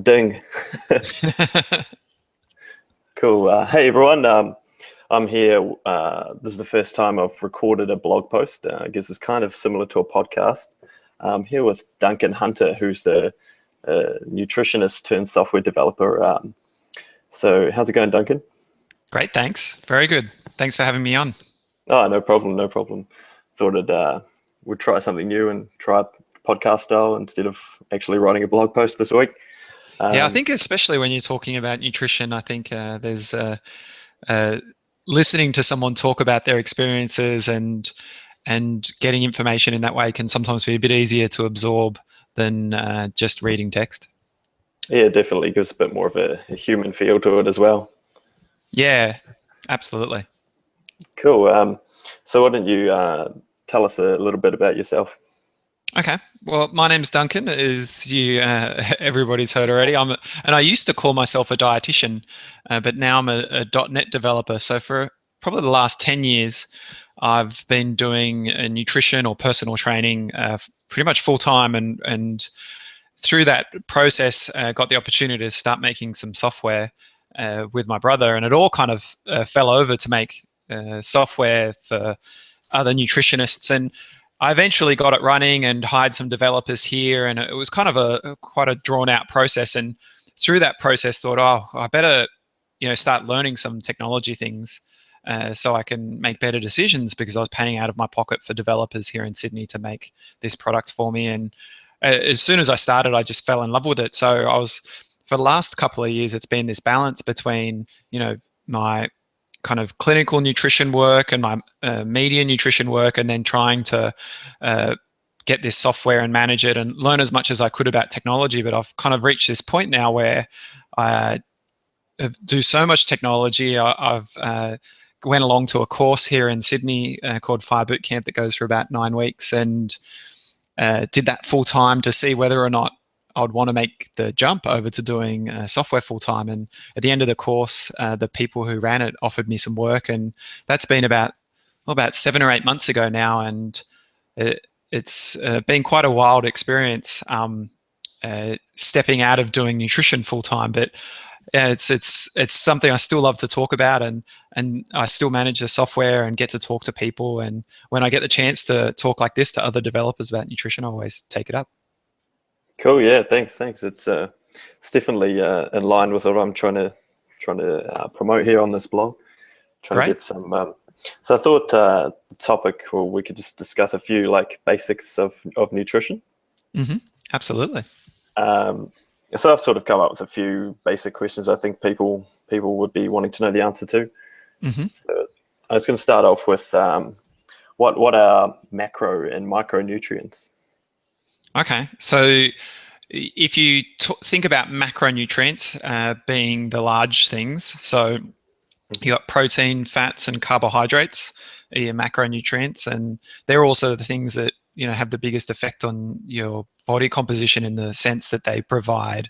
Ding. Cool. Hey everyone. I'm here. This is the first time I've recorded a blog post. I guess it's kind of similar to a podcast. Here with Duncan Hunter, who's a nutritionist turned software developer. So how's it going, Duncan? Great, thanks. Very good. Thanks for having me on. Oh, no problem, no problem. Thought we'd try something new and try podcast style instead of actually writing a blog post this week. Yeah, I think especially when you're talking about nutrition, I think there's listening to someone talk about their experiences and getting information in that way can sometimes be a bit easier to absorb than just reading text. Yeah, definitely gives a bit more of a human feel to it as well. Yeah, absolutely. Cool. So why don't you tell us a little bit about yourself? Okay. Well, my name's Duncan, as everybody's heard already. And I used to call myself a dietitian, but now I'm a .NET developer. So for probably the last 10 years, I've been doing nutrition or personal training pretty much full time, and through that process, got the opportunity to start making some software with my brother, and it all kind of fell over to make software for other nutritionists. And I eventually got it running and hired some developers here, and it was kind of quite a drawn out process. And through that process, thought, oh, I better, start learning some technology things so I can make better decisions, because I was paying out of my pocket for developers here in Sydney to make this product for me. And as soon as I started, I just fell in love with it. So for the last couple of years, it's been this balance between, my kind of clinical nutrition work and my media nutrition work, and then trying to get this software and manage it and learn as much as I could about technology. But I've kind of reached this point now where I do so much technology. I've went along to a course here in Sydney called Fire Boot Camp that goes for about 9 weeks, and did that full time to see whether or not I would want to make the jump over to doing software full time. And at the end of the course, the people who ran it offered me some work, and that's been about 7 or 8 months ago now. And it's been quite a wild experience stepping out of doing nutrition full time. But it's something I still love to talk about, and I still manage the software and get to talk to people. And when I get the chance to talk like this to other developers about nutrition, I always take it up. Cool. Yeah. Thanks. It's definitely in line with what I'm trying to promote here on this blog. Trying to get some. So I thought the topic, well, we could just discuss a few like basics of nutrition. Mm-hmm. Absolutely. So I've sort of come up with a few basic questions I think people would be wanting to know the answer to. Mm-hmm. So I was going to start off with what are macro and micronutrients? Okay, so if you think about macronutrients being the large things, so you got protein, fats, and carbohydrates are your macronutrients, and they're also the things that have the biggest effect on your body composition, in the sense that they provide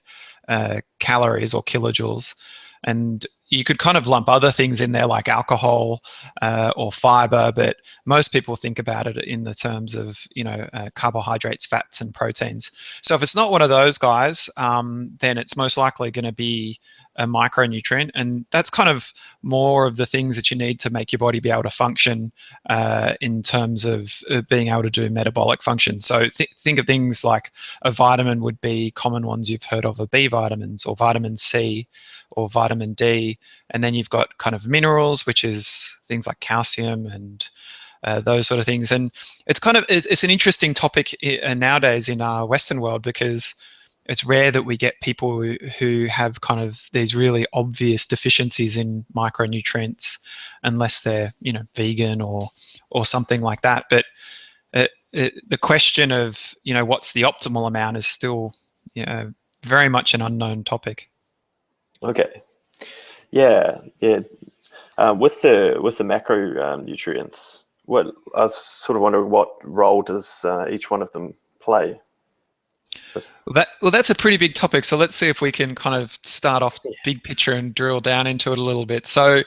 calories or kilojoules. And you could kind of lump other things in there like alcohol or fiber, but most people think about it in the terms of carbohydrates, fats, and proteins. So if it's not one of those guys, then it's most likely going to be a micronutrient, and that's kind of more of the things that you need to make your body be able to function in terms of being able to do metabolic function. So think of things like a vitamin would be common ones you've heard of, are B vitamins or vitamin C or vitamin D. And then you've got kind of minerals, which is things like calcium and those sort of things. And it's an interesting topic nowadays in our Western world, because it's rare that we get people who have kind of these really obvious deficiencies in micronutrients, unless they're vegan or something like that. But the question of what's the optimal amount is still very much an unknown topic. Okay. Yeah. With the macro nutrients, I was sort of wondering, what role does each one of them play? Well, that's a pretty big topic. So let's see if we can kind of start off big picture and drill down into it a little bit. So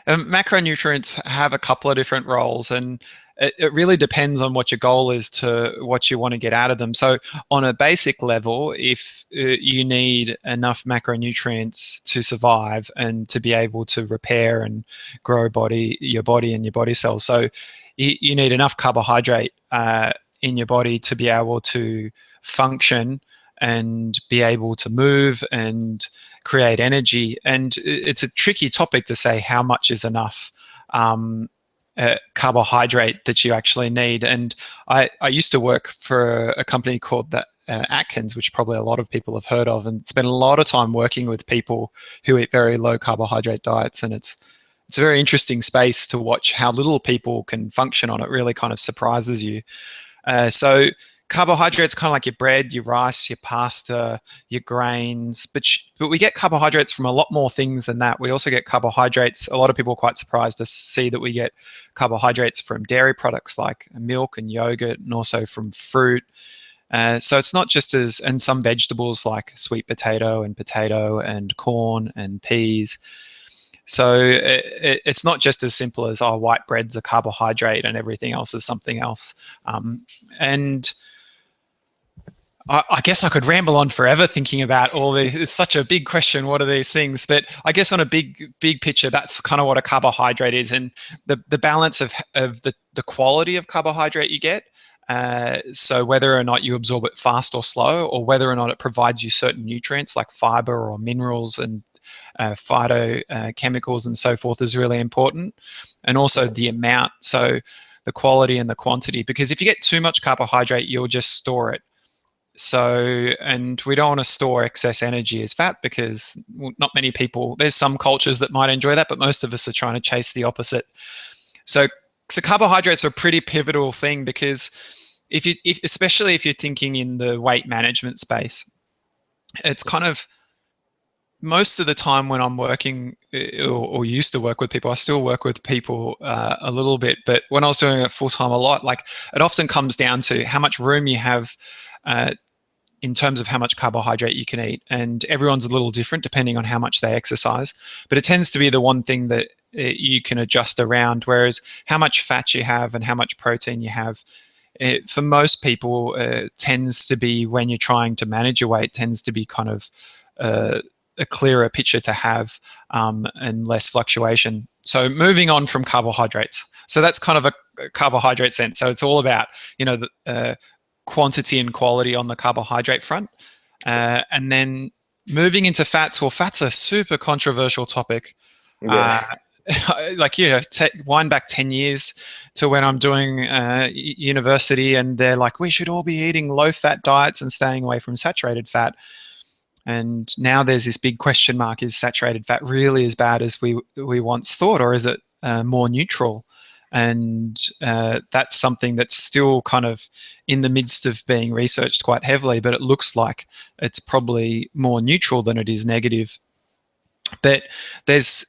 macronutrients have a couple of different roles, and it really depends on what your goal is to what you want to get out of them. So on a basic level, if you need enough macronutrients to survive and to be able to repair and grow your body and your body cells, so you need enough carbohydrate in your body to be able to function and be able to move and create energy. And it's a tricky topic to say how much is enough carbohydrate that you actually need. And I used to work for a company called Atkins, which probably a lot of people have heard of, and spent a lot of time working with people who eat very low carbohydrate diets. And it's a very interesting space to watch how little people can function on. It really kind of surprises you. So carbohydrates, kind of like your bread, your rice, your pasta, your grains, but we get carbohydrates from a lot more things than that. We also get carbohydrates. A lot of people are quite surprised to see that we get carbohydrates from dairy products like milk and yogurt, and also from fruit. So it's not just and some vegetables like sweet potato and corn and peas. So it's not just as simple as, white bread's a carbohydrate and everything else is something else. And I guess I could ramble on forever thinking about all these. It's such a big question. What are these things? But I guess on a big picture, that's kind of what a carbohydrate is, and the balance of the quality of carbohydrate you get. So whether or not you absorb it fast or slow, or whether or not it provides you certain nutrients like fiber or minerals and phytochemicals and so forth is really important. And also the amount, so the quality and the quantity, because if you get too much carbohydrate, you'll just store it. So, and we don't want to store excess energy as fat, because not many people, there's some cultures that might enjoy that, but most of us are trying to chase the opposite. So carbohydrates are a pretty pivotal thing, because especially if you're thinking in the weight management space, it's kind of, most of the time when I'm working or used to work with people, I still work with people a little bit, but when I was doing it full time a lot, like, it often comes down to how much room you have in terms of how much carbohydrate you can eat. And everyone's a little different depending on how much they exercise, but it tends to be the one thing that you can adjust around. Whereas how much fat you have and how much protein you have, for most people, tends to be, when you're trying to manage your weight, tends to be kind of a clearer picture to have, and less fluctuation. So moving on from carbohydrates. So that's kind of a carbohydrate sense. So it's all about, the quantity and quality on the carbohydrate front. And then moving into fats. Well, fats are a super controversial topic. Yeah. Wind back 10 years to when I'm doing university, and they're like, we should all be eating low-fat diets and staying away from saturated fat. And now there's this big question mark: is saturated fat really as bad as we once thought, or is it more neutral? And that's something that's still kind of in the midst of being researched quite heavily, but it looks like it's probably more neutral than it is negative. But there's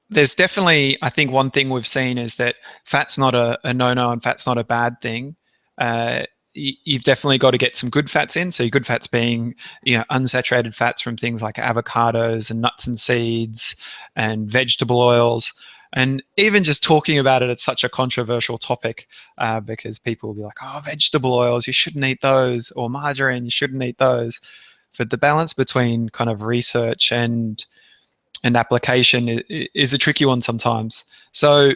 definitely, I think one thing we've seen is that fat's not a no-no, and fat's not a bad thing. You've definitely got to get some good fats in. So your good fats being, unsaturated fats from things like avocados and nuts and seeds and vegetable oils. And even just talking about it, it's such a controversial topic, because people will be like, oh, vegetable oils, you shouldn't eat those, or margarine, you shouldn't eat those. But the balance between kind of research and application is a tricky one sometimes. So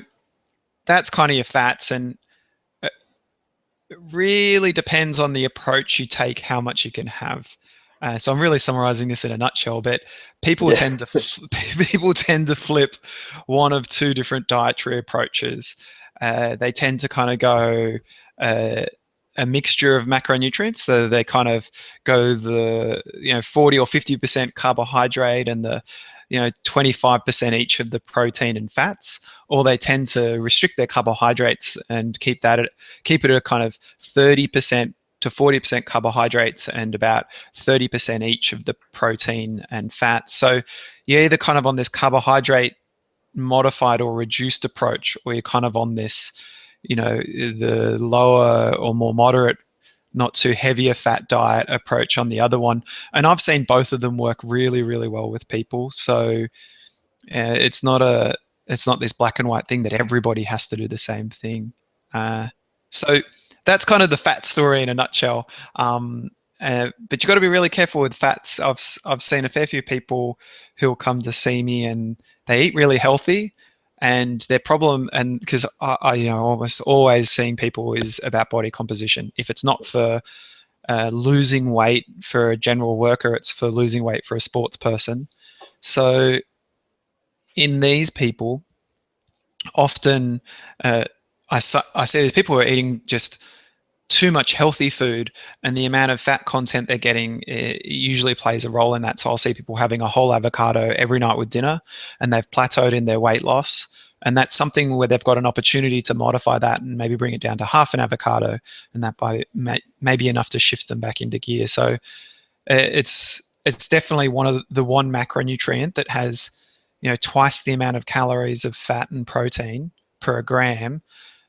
that's kind of your fats, and it really depends on the approach you take, how much you can have. So I'm really summarizing this in a nutshell, but people tend to flip one of two different dietary approaches. They tend to kind of go a mixture of macronutrients. So they kind of go the 40 or 50% carbohydrate and the 25% each of the protein and fats, or they tend to restrict their carbohydrates and keep it at a kind of 30% to 40% carbohydrates and about 30% each of the protein and fats. So you're either kind of on this carbohydrate modified or reduced approach, or you're kind of on this, the lower or more moderate, not too heavier fat diet approach on the other one. And I've seen both of them work really, really well with people. So it's not this black and white thing that everybody has to do the same thing. So that's kind of the fat story in a nutshell. But you've got to be really careful with fats. I've seen a fair few people who'll come to see me and they eat really healthy, and their problem, and because I almost always seeing people, is about body composition. If it's not for losing weight for a general worker, it's for losing weight for a sports person. So in these people, often I see these people who are eating just too much healthy food, and the amount of fat content they're getting usually plays a role in that. So I'll see people having a whole avocado every night with dinner, and they've plateaued in their weight loss. And that's something where they've got an opportunity to modify that and maybe bring it down to half an avocado, and that may be enough to shift them back into gear. So it's definitely one macronutrient that has twice the amount of calories of fat and protein per gram.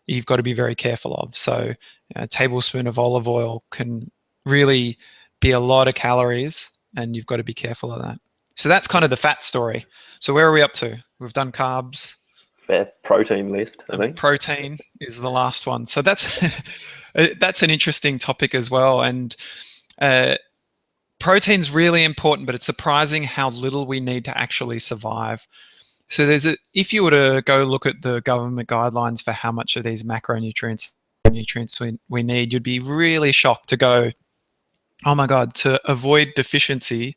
You've got to be very careful of. So a tablespoon of olive oil can really be a lot of calories, and you've got to be careful of that. So that's kind of the fat story. So where are we up to? We've done carbs. Fat, protein left, I think. Protein is the last one. So that's an interesting topic as well. And protein's really important, but it's surprising how little we need to actually survive. So if you were to go look at the government guidelines for how much of these macronutrients we need, you'd be really shocked to go, oh my God, to avoid deficiency,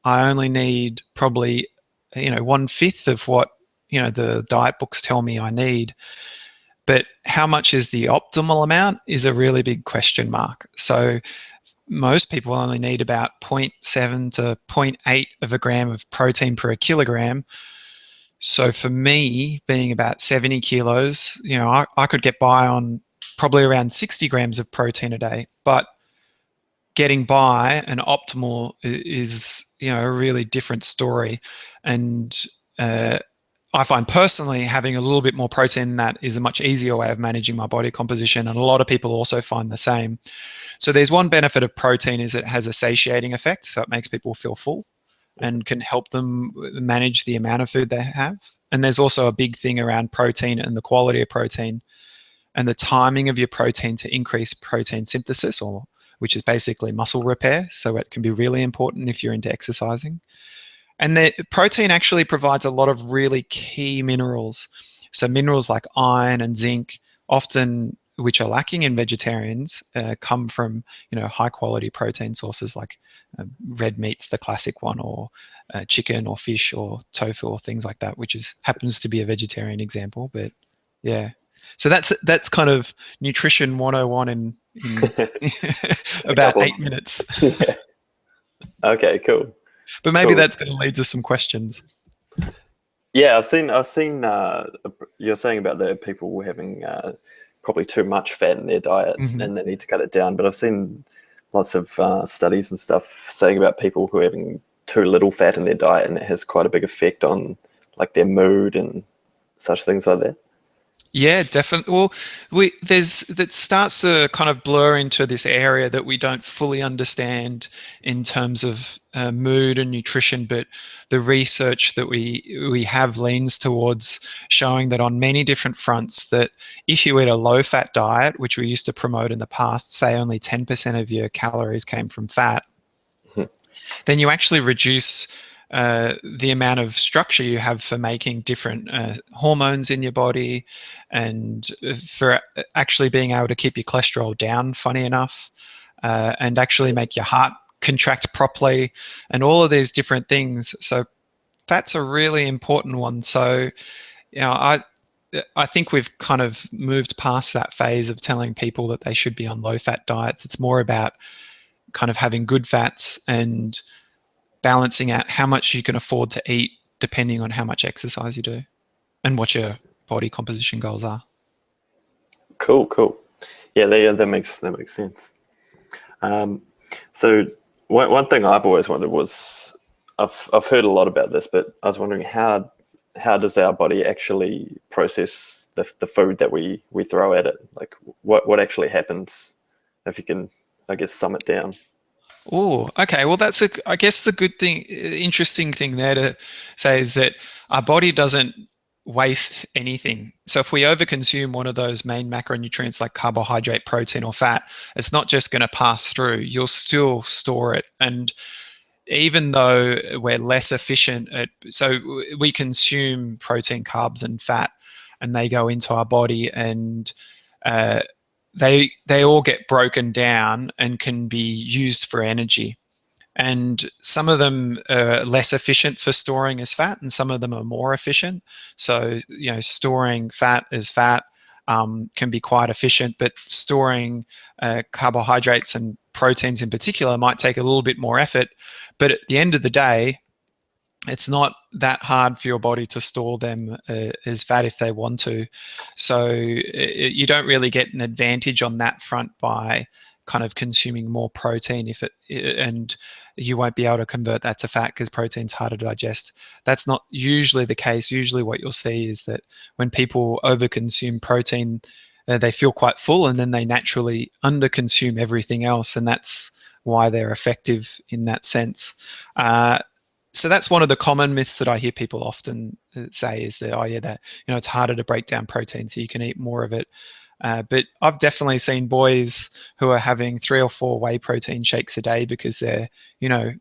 I only need probably 1/5 of what the diet books tell me I need. But how much is the optimal amount is a really big question mark. So most people only need about 0.7 to 0.8 of a gram of protein per kilogram. So for me, being about 70 kilos, I could get by on probably around 60 grams of protein a day. But getting by and optimal is, a really different story. And I find personally having a little bit more protein than that is a much easier way of managing my body composition. And a lot of people also find the same. So there's one benefit of protein is it has a satiating effect. So it makes people feel full and can help them manage the amount of food they have. And there's also a big thing around protein and the quality of protein and the timing of your protein to increase protein synthesis, which is basically muscle repair. So it can be really important if you're into exercising. And the protein actually provides a lot of really key minerals. So minerals like iron and zinc, often which are lacking in vegetarians, come from high quality protein sources like red meat's the classic one, or chicken or fish or tofu or things like that, which happens to be a vegetarian example. But yeah, so that's kind of nutrition 101 in about 8 minutes. Yeah. Okay, cool. But maybe that's going to lead to some questions. Yeah, I've seen. You're saying about the people having probably too much fat in their diet, and they need to cut it down. But I've seen lots of studies and stuff saying about people who are having too little fat in their diet, and it has quite a big effect on like their mood and such things like that. Yeah, definitely. Well, that starts to kind of blur into this area that we don't fully understand in terms of mood and nutrition, but the research that we have leans towards showing that on many different fronts, that if you eat a low-fat diet, which we used to promote in the past, say only 10% of your calories came from fat, then you actually reduce the amount of structure you have for making different hormones in your body, and for actually being able to keep your cholesterol down, funny enough, and actually make your heart contract properly, and all of these different things. So that's a really important one. So, I think we've kind of moved past that phase of telling people that they should be on low-fat diets. It's more about kind of having good fats and balancing out how much you can afford to eat depending on how much exercise you do and what your body composition goals are. Cool. Yeah, that makes sense. So one thing I've always wondered was, I've heard a lot about this, but I was wondering how does our body actually process the food that we throw at it? Like what actually happens, if you can, I guess, sum it down. Oh, okay. Well, I guess the good thing, interesting thing there to say is that our body doesn't waste anything. So if we overconsume one of those main macronutrients like carbohydrate, protein, or fat, it's not just going to pass through. You'll still store it. And even though we're less efficient at, so we consume protein, carbs, and fat, and they go into our body, and they all get broken down and can be used for energy. And some of them are less efficient for storing as fat, and some of them are more efficient. So, storing fat as fat can be quite efficient, but storing carbohydrates and proteins in particular might take a little bit more effort. But at the end of the day, it's not that hard for your body to store them as fat if they want to. So you don't really get an advantage on that front by kind of consuming more protein and you won't be able to convert that to fat because protein's harder to digest. That's not usually the case. Usually what you'll see is that when people overconsume protein, they feel quite full, and then they naturally underconsume everything else, and that's why they're effective in that sense. So that's one of the common myths that I hear people often say is that, it's harder to break down protein, so you can eat more of it. But I've definitely seen boys who are having 3 or 4 whey protein shakes a day because they're,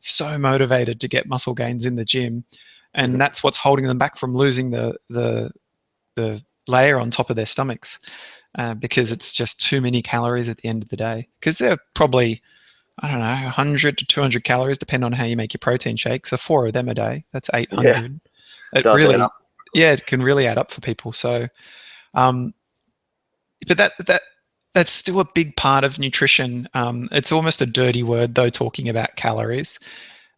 so motivated to get muscle gains in the gym, and that's what's holding them back from losing the layer on top of their stomachs, because it's just too many calories at the end of the day. Because they're probably, I don't know, 100 to 200 calories, depending on how you make your protein shake. So 4 of them a day, that's 800. It does add up. Yeah, it can really add up for people. So, but that's still a big part of nutrition. It's almost a dirty word, though, talking about calories.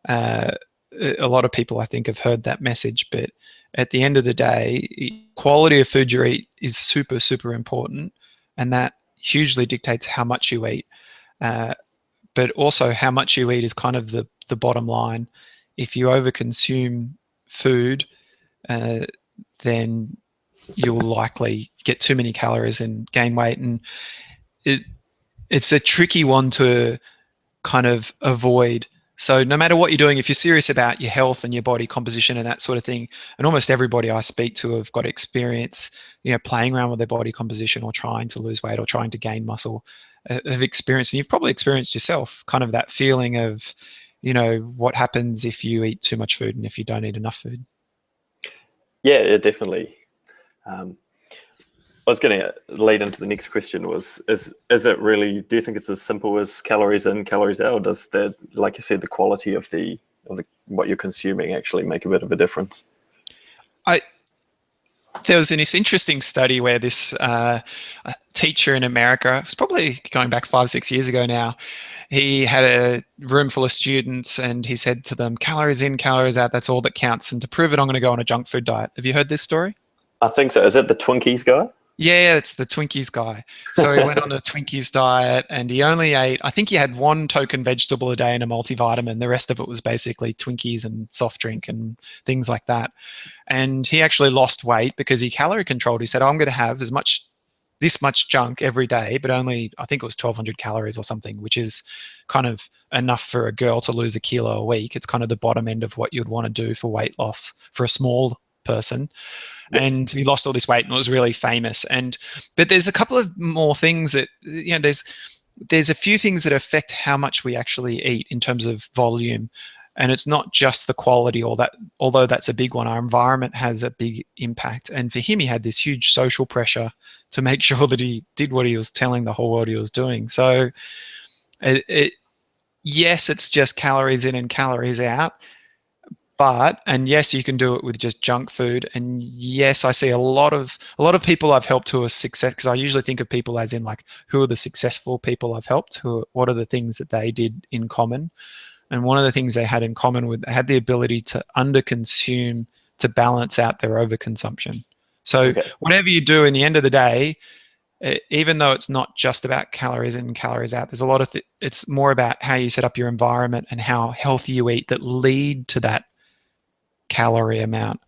A lot of people, I think, have heard that message, but at the end of the day, quality of food you eat is super, super important, and that hugely dictates how much you eat. But also how much you eat is kind of the bottom line. If you overconsume food, then you'll likely get too many calories and gain weight. And it's a tricky one to kind of avoid. So no matter what you're doing, if you're serious about your health and your body composition and that sort of thing, and almost everybody I speak to have got experience, playing around with their body composition or trying to lose weight or trying to gain muscle, have experienced, and you've probably experienced yourself, kind of that feeling of, what happens if you eat too much food and if you don't eat enough food. Yeah, definitely. I was going to lead into the next question is it really, do you think it's as simple as calories in, calories out, or does like you said, the quality of the what you're consuming actually make a bit of a difference? There was this interesting study where this teacher in America, it was probably going back 5-6 years ago now, he had a room full of students and he said to them, calories in, calories out, that's all that counts. And to prove it, I'm going to go on a junk food diet. Have you heard this story? I think so. Is it the Twinkies guy? Yeah, it's the Twinkies guy. So he went on a Twinkies diet and he only ate, I think he had 1 token vegetable a day and a multivitamin. The rest of it was basically Twinkies and soft drink and things like that. And he actually lost weight because he calorie controlled. He said, I'm going to have this much junk every day, but only, I think it was 1,200 calories or something, which is kind of enough for a girl to lose 1 kilo a week. It's kind of the bottom end of what you'd want to do for weight loss for a small person. And he lost all this weight and was really famous. But there's a couple of more things that, there's a few things that affect how much we actually eat in terms of volume. And it's not just the quality, although that's a big one. Our environment has a big impact. And for him, he had this huge social pressure to make sure that he did what he was telling the whole world he was doing. So yes, it's just calories in and calories out. And yes, you can do it with just junk food. And yes, I see a lot of people I've helped who are success, because I usually think of people as in like, who are the successful people I've helped? What are the things that they did in common? And one of the things they had in common they had the ability to underconsume to balance out their overconsumption. So whatever you do, in the end of the day, even though it's not just about calories in and calories out, there's a lot of it's more about how you set up your environment and how healthy you eat that lead to that calorie amount.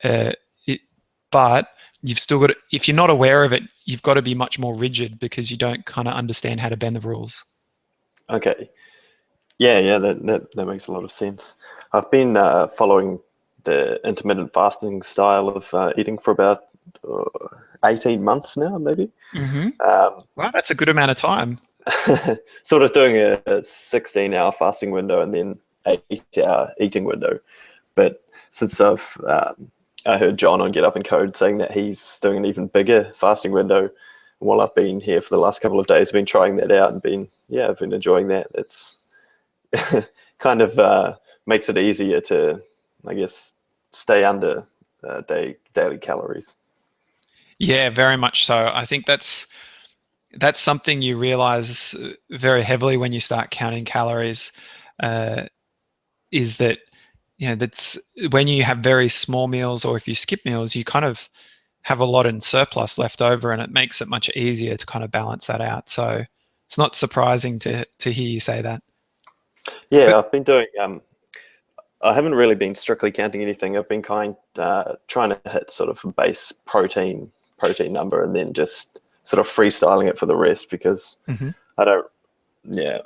But you've still got to, if you're not aware of it, you've got to be much more rigid because you don't kind of understand how to bend the rules. Okay. Yeah, that makes a lot of sense. I've been following the intermittent fasting style of eating for about 18 months now, maybe. Mm-hmm. Um, Wow, that's a good amount of time. sort of doing a 16-hour fasting window and then 8-hour eating window. But since I heard John on Get Up and Code saying that he's doing an even bigger fasting window, while I've been here for the last couple of days, I've been trying that out and I've been enjoying that. It's kind of makes it easier to, I guess, stay under daily calories. Yeah, very much so. I think that's something you realize very heavily when you start counting calories. Is that that's when you have very small meals, or if you skip meals, you kind of have a lot in surplus left over, and it makes it much easier to kind of balance that out. So it's not surprising to hear you say that. Yeah, But I've been doing. I haven't really been strictly counting anything. I've been trying to hit sort of a base protein number, and then just sort of freestyling it for the rest because Mhm. I don't. Yeah,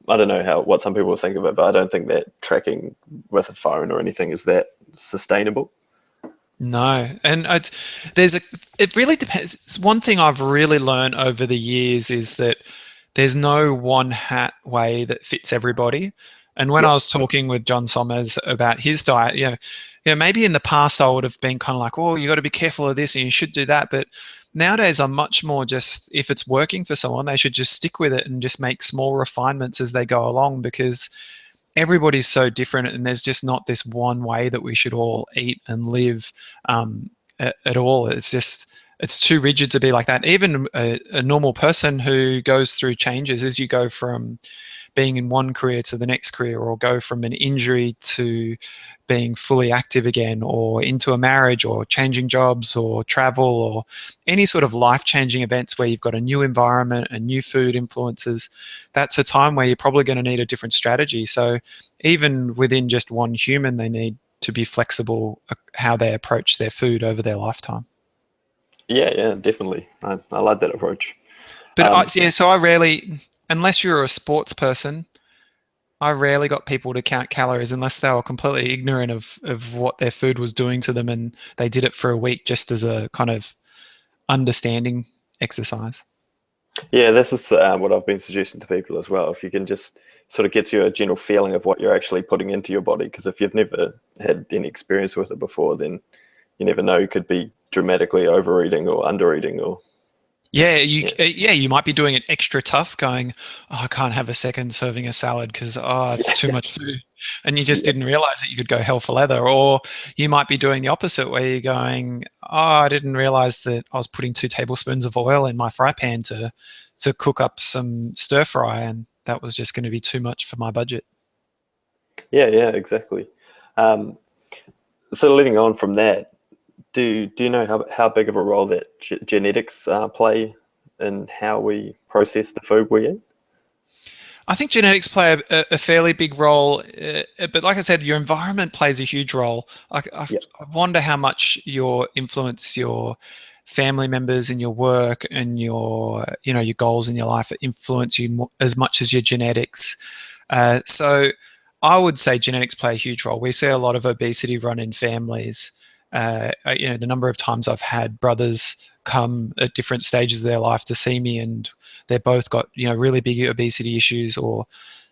I don't know what some people think of it, but I don't think that tracking with a phone or anything is that sustainable. No, and it really depends. One thing I've really learned over the years is that there's no one hat way that fits everybody. And when I Yeah, was talking with John Somers about his diet, maybe in the past I would have been kind of like, oh, you got to be careful of this and you should do that. But nowadays I'm much more just, if it's working for someone, they should just stick with it and just make small refinements as they go along, because everybody's so different, and there's just not this one way that we should all eat and live at all. It's too rigid to be like that. Even a normal person who goes through changes as you go from being in one career to the next career, or go from an injury to being fully active again, or into a marriage, or changing jobs, or travel, or any sort of life-changing events where you've got a new environment and new food influences. That's a time where you're probably going to need a different strategy. So even within just one human, they need to be flexible how they approach their food over their lifetime. yeah, definitely. I like that approach. But Um, so I rarely, unless you're a sports person, I rarely got people to count calories unless they were completely ignorant of what their food was doing to them, and they did it for a week just as a kind of understanding exercise. yeah, this is what I've been suggesting to people as well. If you can just sort of get you a general feeling of what you're actually putting into your body, because if you've never had any experience with it before, then you never know. You could be dramatically overeating or undereating, or Yeah, yeah, you might be doing it extra tough, going, oh, I can't have a second serving of salad because it's too yeah, much food, and you just yeah, didn't realize that you could go hell for leather. Or you might be doing the opposite, where you're going, oh, I didn't realize that I was putting 2 tablespoons of oil in my fry pan to cook up some stir fry, and that was just going to be too much for my budget. yeah, exactly. Um, so leading on from that, do you know how big of a role that genetics play in how we process the food we eat? I think genetics play a fairly big role, but like I said, your environment plays a huge role. Yeah, I wonder how much your influence, your family members and your work and your goals in your life influence you as much as your genetics. So I would say genetics play a huge role. We see a lot of obesity run in families. The number of times I've had brothers come at different stages of their life to see me, and they're both got really big obesity issues, or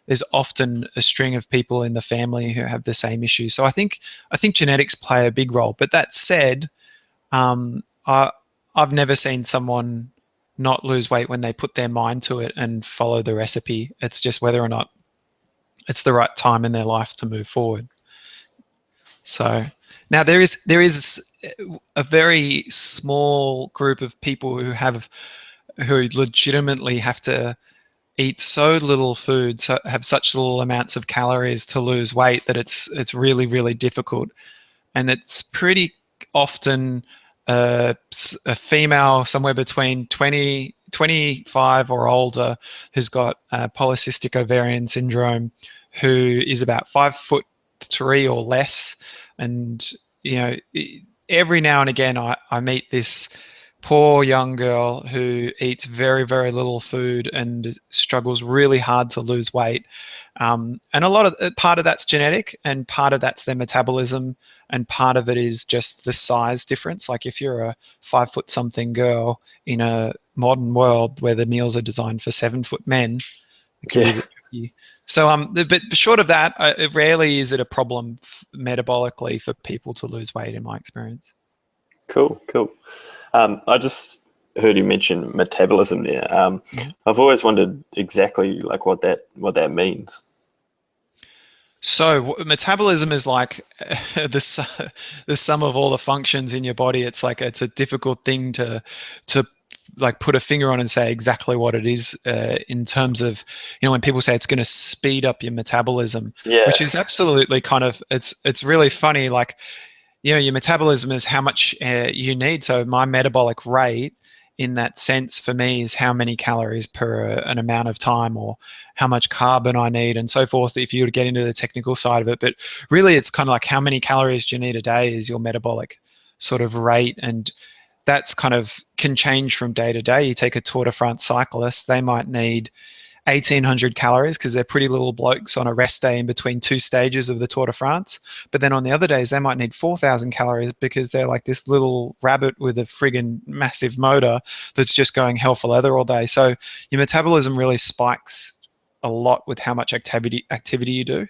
there's often a string of people in the family who have the same issues. So I think genetics play a big role. But that said, um, I I've never seen someone not lose weight when they put their mind to it and follow the recipe. It's just whether or not it's the right time in their life to move forward. So now there is a very small group of people who legitimately have to eat so little food, so have such little amounts of calories to lose weight that it's really, really difficult. And it's pretty often a female somewhere between 25 or older who's got polycystic ovarian syndrome, who is about 5'3" or less. And every now and again I meet poor young girl who eats very, very little food and struggles really hard to lose weight. And a lot of part of that's genetic, and part of that's their metabolism, and part of it is just the size difference. Like if you're a 5 foot something girl in a modern world where the meals are designed for 7 foot men, it can be a Yeah. bit tricky. So, but short of that, rarely is it a problem metabolically for people to lose weight, in my experience. Cool. Cool. I just heard you mention metabolism there. Mhm. I've always wondered exactly like what that means. So metabolism is like the sum of all the functions in your body. It's like it's a difficult thing to like put a finger on and say exactly what it is in terms of, when people say it's going to speed up your metabolism, Yeah. which is absolutely kind of, it's really funny. Like, your metabolism is how much you need. So my metabolic rate in that sense for me is how many calories per an amount of time, or how much carbon I need and so forth, if you were to get into the technical side of it. But really it's kind of like how many calories do you need a day is your metabolic sort of rate. And that's kind of can change from day to day. You take a Tour de France cyclist, they might need 1,800 calories because they're pretty little blokes on a rest day in between two stages of the Tour de France. But then on the other days, they might need 4,000 calories because they're like this little rabbit with a friggin' massive motor that's just going hell for leather all day. So your metabolism really spikes a lot with how much activity you do,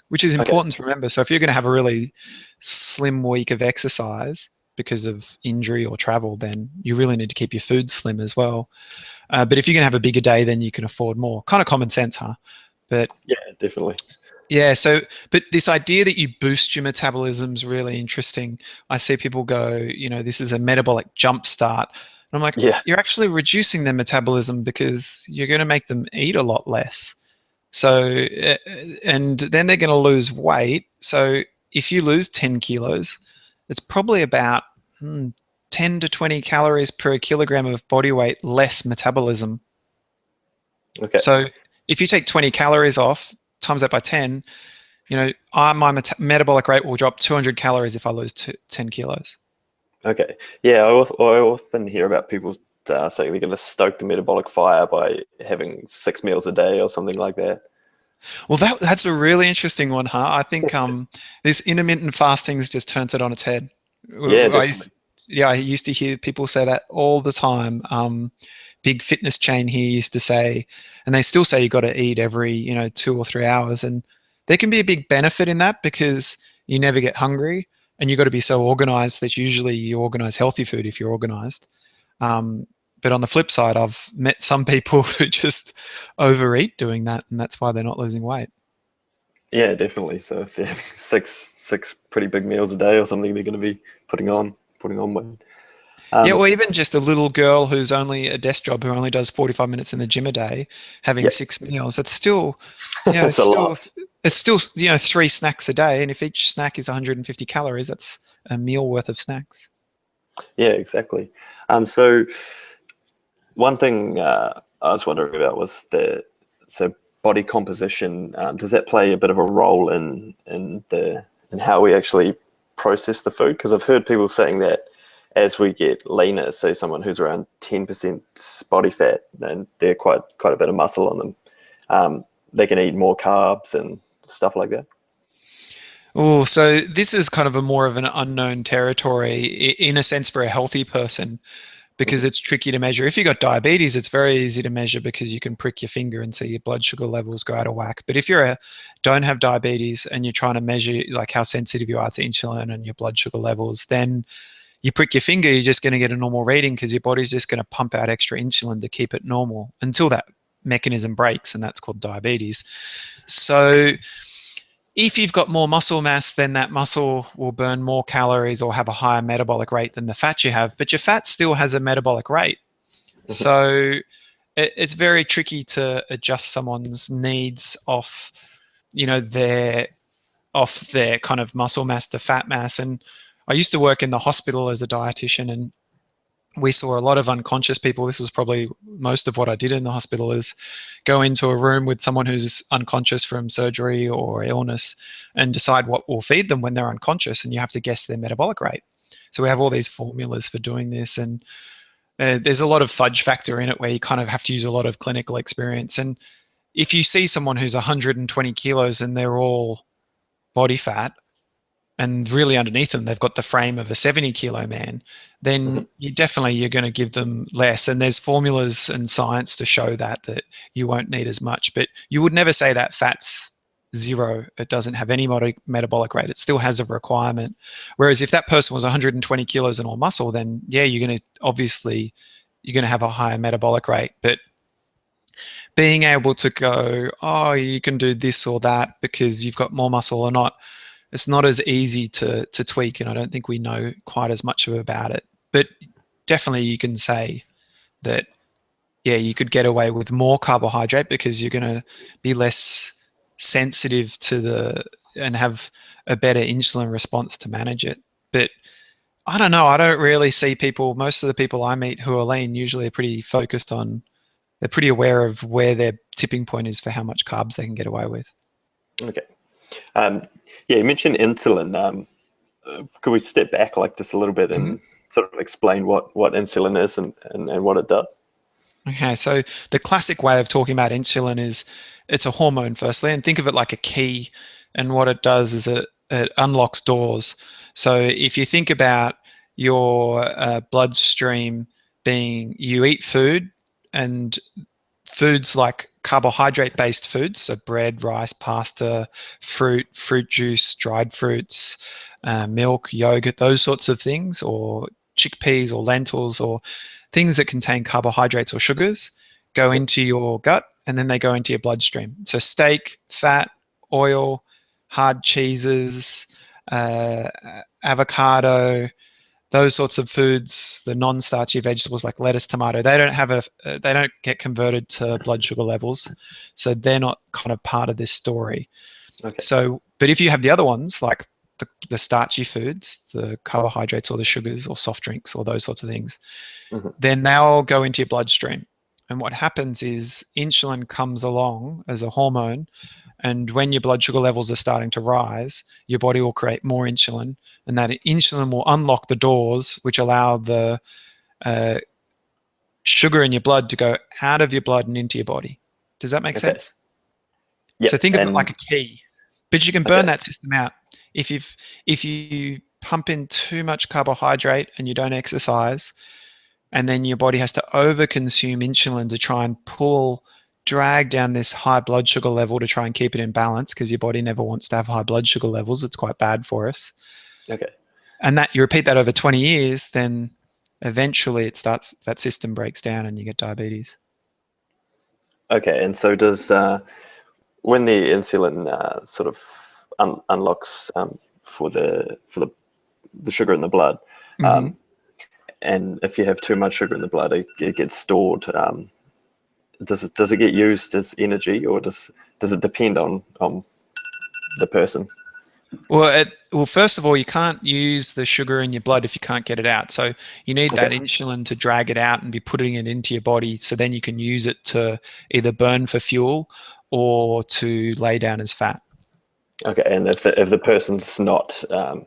which is Okay. important to remember. So if you're going to have a really slim week of exercise because of injury or travel, then you really need to keep your food slim as well. But if you're going to have a bigger day, then you can afford more. Kind of common sense, huh? But Yeah, definitely. yeah, but this idea that you boost your metabolism is really interesting. I see people go, this is a metabolic jump start. And I'm like, Yeah. you're actually reducing their metabolism because you're going to make them eat a lot less. So, and then they're going to lose weight. So if you lose 10 kilos, it's probably about 10 to 20 calories per kilogram of body weight less metabolism. Okay. So if you take 20 calories off, times that by 10, my metabolic rate will drop 200 calories if I lose 10 kilos. Okay. Yeah, I often hear about people saying they're going to stoke the metabolic fire by having 6 meals a day or something like that. Well, that's a really interesting one, huh? I think this intermittent fasting has just turned it on its head. Yeah, I definitely. used, yeah, I used to hear people say that all the time. Big fitness chain here used to say, and they still say you got to eat every 2 or 3 hours, and there can be a big benefit in that because you never get hungry, and you got to be so organized that usually you organize healthy food if you're organized. Um, but on the flip side, I've met some people who just overeat doing that, and that's why they're not losing weight. Yeah, definitely. So if they're having six pretty big meals a day or something, they're going to be putting on weight. Yeah, Um, or even just a little girl who's only a desk job who only does 45 minutes in the gym a day, having yeah, 6 meals. That's still, it's a lot. it's still, 3 snacks a day. And if each snack is 150 calories, that's a meal worth of snacks. Yeah, exactly. So one thing I was wondering about was so body composition. Does that play a bit of a role in how we actually process the food? Because I've heard people saying that as we get leaner, say someone who's around 10% body fat, and they're quite a bit of muscle on them, they can eat more carbs and stuff like that. Oh, so this is kind of a more of an unknown territory in a sense for a healthy person, because Mhm. it's tricky to measure. If you've got diabetes, it's very easy to measure because you can prick your finger and see your blood sugar levels go out of whack. But if don't have diabetes and you're trying to measure like how sensitive you are to insulin and your blood sugar levels, then you prick your finger, you're just going to get a normal reading because your body's just going to pump out extra insulin to keep it normal until that mechanism breaks, and that's called diabetes. So if you've got more muscle mass, then that muscle will burn more calories or have a higher metabolic rate than the fat you have, but your fat still has a metabolic rate. So it's very tricky to adjust someone's needs you know, their off their kind of muscle mass to fat mass. And I used to work in the hospital as a dietitian, and we saw a lot of unconscious people. This was probably most of what I did in the hospital, is go into a room with someone who's unconscious from surgery or illness and decide what will feed them when they're unconscious, and you have to guess their metabolic rate. So we have all these formulas for doing this, and there's a lot of fudge factor in it where you kind of have to use a lot of clinical experience. And if you see someone who's 120 kilos and they're all body fat, and really underneath them they've got the frame of a 70 kilo man, then you're going to give them less. And there's formulas and science to show that you won't need as much. But you would never say that fat's zero. It doesn't have any metabolic rate. It still has a requirement. Whereas if that person was 120 kilos and all muscle, then yeah, you're going to have a higher metabolic rate. But being able to go, oh, you can do this or that because you've got more muscle or not, it's not as easy to tweak, and I don't think we know quite as much about it. But definitely you can say that, yeah, you could get away with more carbohydrate because you're going to be less sensitive and have a better insulin response to manage it. But I don't know. I don't really see most of the people I meet who are lean usually are pretty focused on, they're pretty aware of where their tipping point is for how much carbs they can get away with. Okay. Yeah, you mentioned insulin. Could we step back just a little bit and sort of explain what insulin is and what it does? Okay, so the classic way of talking about insulin is it's a hormone, firstly, and think of it like a key. And what it does is it unlocks doors. So if you think about your bloodstream being, you eat food, and foods like carbohydrate-based foods, so bread, rice, pasta, fruit juice, dried fruits, milk, yogurt, those sorts of things, or chickpeas or lentils or things that contain carbohydrates or sugars go into your gut, and then they go into your bloodstream. So steak, fat, oil, hard cheeses, avocado, those sorts of foods, the non-starchy vegetables like lettuce, tomato, they don't get converted to blood sugar levels, so they're not kind of part of this story. Okay. So, but if you have the other ones like the starchy foods, the carbohydrates or the sugars or soft drinks or those sorts of things, then they'll go into your bloodstream. And what happens is insulin comes along as a hormone, and when your blood sugar levels are starting to rise, your body will create more insulin, and that insulin will unlock the doors which allow the sugar in your blood to go out of your blood and into your body. Does that make sense? Yep. So think of it like a key, but you can burn that system out. If you pump in too much carbohydrate and you don't exercise, and then your body has to overconsume insulin to try and drag down this high blood sugar level to try and keep it in balance, because your body never wants to have high blood sugar levels. It's quite bad for us. Okay. And that you repeat that over 20 years, then eventually that system breaks down and you get diabetes. Okay. And so does when the insulin sort of unlocks for the sugar in the blood, and if you have too much sugar in the blood, it gets stored. Does it get used as energy, or does it depend on the person? Well, first of all, you can't use the sugar in your blood if you can't get it out. So you need that insulin to drag it out and be putting it into your body, so then you can use it to either burn for fuel or to lay down as fat. Okay, and if the person's not, I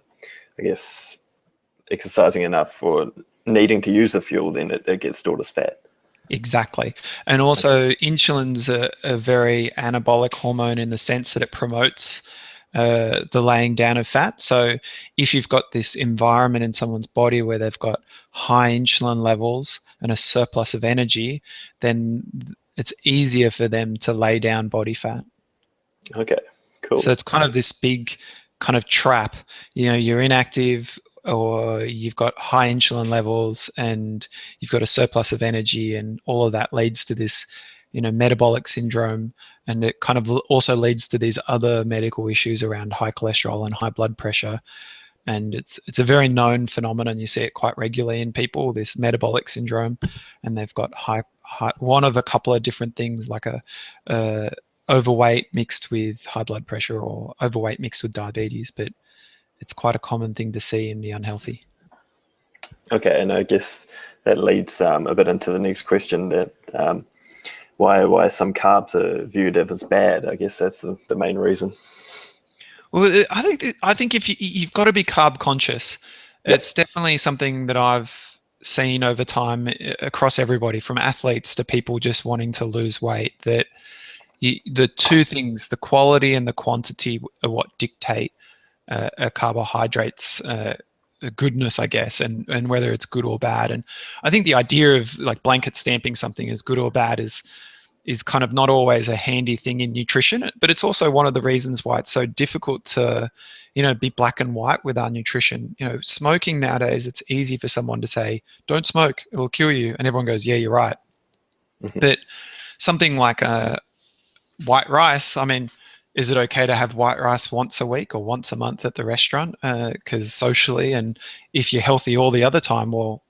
guess, exercising enough or needing to use the fuel, then it gets stored as fat. Exactly. And also insulin's a very anabolic hormone in the sense that it promotes the laying down of fat. So if you've got this environment in someone's body where they've got high insulin levels and a surplus of energy, then it's easier for them to lay down body fat. Okay, cool. So it's kind of this big kind of trap. You're inactive, or you've got high insulin levels and you've got a surplus of energy, and all of that leads to this, metabolic syndrome. And it kind of also leads to these other medical issues around high cholesterol and high blood pressure. And it's a very known phenomenon. You see it quite regularly in people, this metabolic syndrome, and they've got one of a couple of different things, like a overweight mixed with high blood pressure or overweight mixed with diabetes. But it's quite a common thing to see in the unhealthy. Okay, and I guess that leads a bit into the next question, that why some carbs are viewed as bad. I guess that's the main reason. Well, I think if you've got to be carb conscious. Yep. It's definitely something that I've seen over time across everybody, from athletes to people just wanting to lose weight, that the two things, the quality and the quantity, are what dictate a carbohydrate's goodness, I guess, and whether it's good or bad. And I think the idea of like blanket stamping something as good or bad is kind of not always a handy thing in nutrition, but it's also one of the reasons why it's so difficult to, be black and white with our nutrition. Smoking nowadays, it's easy for someone to say, don't smoke, it'll kill you. And everyone goes, yeah, you're right. But something like white rice, I mean, is it okay to have white rice once a week or once a month at the restaurant? Because socially, and if you're healthy all the other time, well,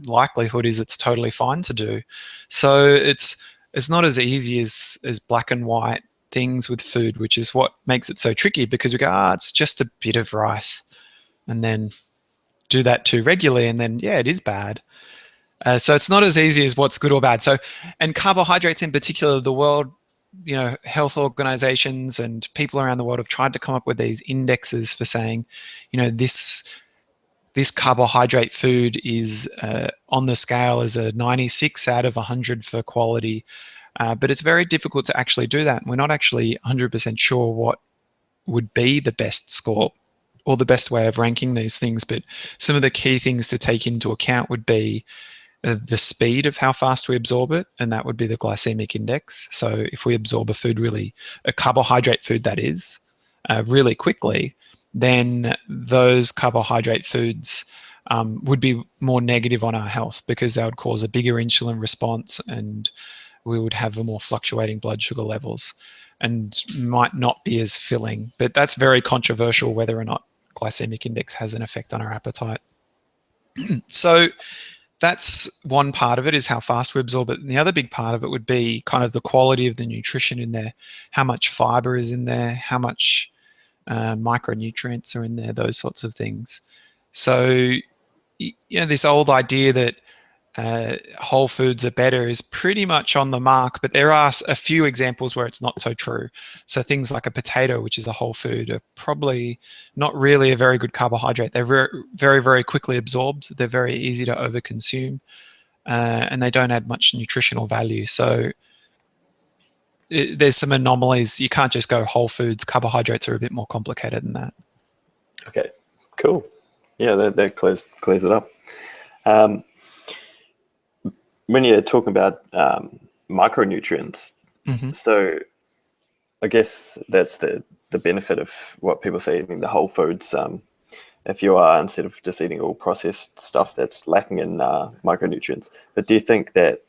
likelihood is it's totally fine to do. So it's not as easy as black and white things with food, which is what makes it so tricky, because we go, it's just a bit of rice, and then do that too regularly, and then it is bad. So it's not as easy as what's good or bad. So, and carbohydrates in particular, the world, health organizations and people around the world have tried to come up with these indexes for saying, this carbohydrate food is on the scale as a 96 out of 100 for quality. But it's very difficult to actually do that. We're not actually 100% sure what would be the best score or the best way of ranking these things. But some of the key things to take into account would be the speed of how fast we absorb it, and that would be the glycemic index. So if we absorb a carbohydrate food that is, really quickly, then those carbohydrate foods would be more negative on our health, because they would cause a bigger insulin response, and we would have a more fluctuating blood sugar levels and might not be as filling. But that's very controversial, whether or not glycemic index has an effect on our appetite. So that's one part of it, is how fast we absorb it. And the other big part of it would be kind of the quality of the nutrition in there, how much fiber is in there, how much micronutrients are in there, those sorts of things. So, this old idea that whole foods are better is pretty much on the mark, but there are a few examples where it's not so true. So things like a potato, which is a whole food, are probably not really a very good carbohydrate. They're very, very, very quickly absorbed. They're very easy to overconsume, and they don't add much nutritional value. So there's some anomalies. You can't just go whole foods. Carbohydrates are a bit more complicated than that. Okay, cool. Yeah, that clears it up. When you're talking about micronutrients, so I guess that's the benefit of what people say, eating the whole foods. If you are, instead of just eating all processed stuff that's lacking in micronutrients. But do you think that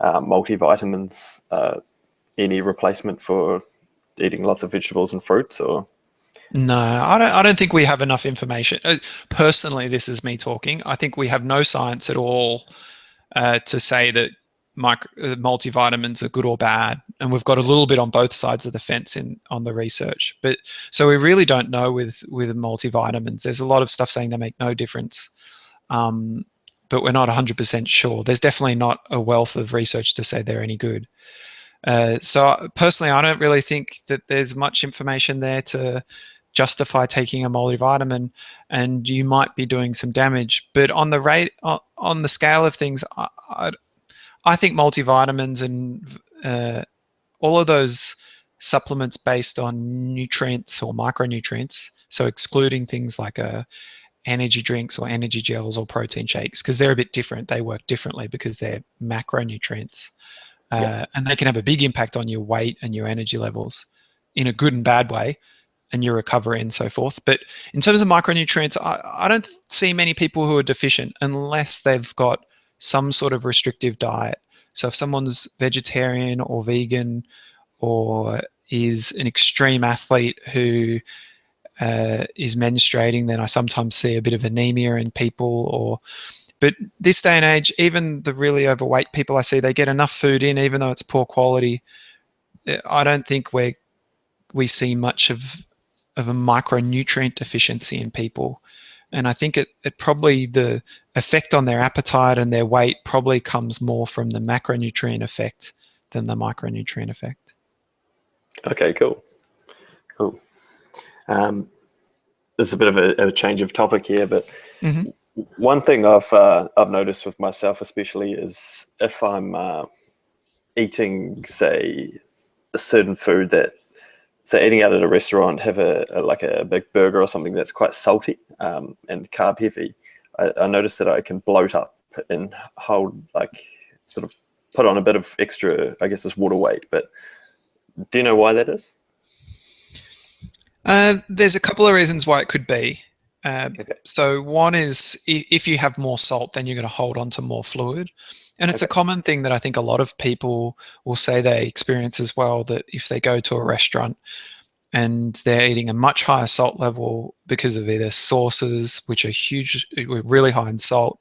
multivitamins are any replacement for eating lots of vegetables and fruits, or? No, I don't think we have enough information. Personally, this is me talking. I think we have no science at all to say that multivitamins are good or bad, and we've got a little bit on both sides of the fence on the research. But so we really don't know with multivitamins. There's a lot of stuff saying they make no difference, but we're not 100% sure. There's definitely not a wealth of research to say they're any good. So personally, I don't really think that there's much information there to justify taking a multivitamin, and you might be doing some damage. But on the scale of things, I think multivitamins and all of those supplements based on nutrients or micronutrients, so excluding things like energy drinks or energy gels or protein shakes, because they're a bit different. They work differently because they're macronutrients. And they can have a big impact on your weight and your energy levels in a good and bad way, and your recovery and so forth. But in terms of micronutrients, I don't see many people who are deficient unless they've got some sort of restrictive diet. So if someone's vegetarian or vegan, or is an extreme athlete who is menstruating, then I sometimes see a bit of anemia in people. But this day and age, even the really overweight people I see, they get enough food in, even though it's poor quality. I don't think we see much of a micronutrient deficiency in people. And I think it probably, the effect on their appetite and their weight probably comes more from the macronutrient effect than the micronutrient effect. Okay, cool. This is a bit of a change of topic here, but One thing I've noticed with myself, especially, is if I'm eating, say, a certain food that, so eating out at a restaurant, have like a big burger or something that's quite salty and carb heavy. I notice that I can bloat up and hold, like, sort of put on a bit of extra, I guess, this water weight. But do you know why that is? There's a couple of reasons why it could be. Okay. So one is if you have more salt, then you're going to hold on to more fluid. And it's a Okay. common thing that I think a lot of people will say they experience as well, that if they go to a restaurant and they're eating a much higher salt level because of either sauces, which are huge, really high in salt,